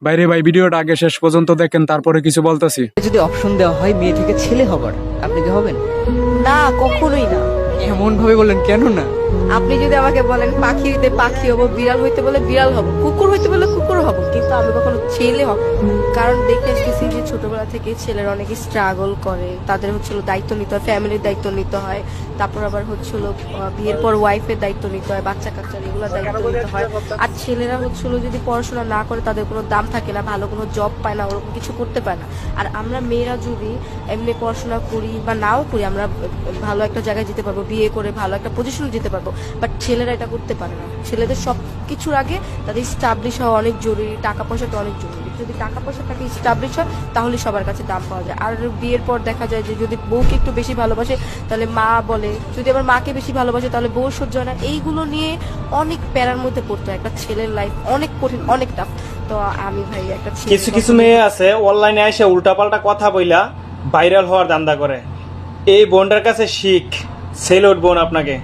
বাইরে ভাই, ভিডিওটা আগে শেষ পর্যন্ত দেখেন, তারপরে কিছু বলতেছি। যদি অপশন দেওয়া হয় মেয়ে থেকে ছেলে হবার, আপনি কি হবেন? না, কখনোই না। এমন ভাবে বললেন কেন না? আপনি যদি আমাকে বলেন পাখি হইতে পাখি হবো, বিড়াল হইতে বলে বিড়াল হবো, কুকুর হইতে বলে কুকুর হবো, কিন্তু আমি কখনো ছেলে হব না। কারণ দেখতে এসেছি যে ছোটবেলা থেকে ছেলেরা অনেক স্ট্রাগল করে, তাদের হচ্ছিল দায়িত্ব নিতে হয়, ফ্যামিলির দায়িত্ব নিতে হয়, তারপর আবার হচ্ছিল বিয়ের পর ওয়াইফের দায়িত্ব নিতে হয়, বাচ্চা কাচ্চার এগুলোর দায়িত্ব নিতে হয়। আর ছেলেরা হচ্ছিল যদি পড়াশোনা না করে তাদের কোনো দাম থাকে না, ভালো কোনো জব পায় না, ওরকম কিছু করতে পারে না। আর আমরা মেয়েরা যদি এমনি পড়াশোনা করি বা নাও করি, আমরা ভালো একটা জায়গায় যেতে পারবো, বিয়ে করে ভালো একটা পজিশনে যেতে পারবো। বাট ছেলেরা এটা করতে পারে না। ছেলেদের সব কিছুর আগে তাদের স্টাবলিশ হওয়া অনেক জরুরি, টাকা পয়সাটা অনেক জরুরি। যদি টাকা পয়সা থাকে, স্টাবলিশ হয়, তাহলে সবার কাছে দাম পাওয়া যায়। আর বিয়ের পর দেখা যায় যে যদি বউকে একটু বেশি ভালোবাসে তাহলে মা বলে, যদি আবার মাকে বেশি ভালোবাসে তাহলে বউ সহ্য হয় না। এইগুলো নিয়ে অনেক প্যারার মধ্যে পড়তে হয়। একটা ছেলের লাইফ অনেক কঠিন, অনেক টাফ। তো আমি ভাই একটা কিছু কিছু মেয়ে আছে অনলাইনে এসে উল্টাপাল্টা কথা বইলা ভাইরাল হওয়ার ধান্দা করে। এই বোনটার কাছে শিখ, সেলুট বোন আপনাকে।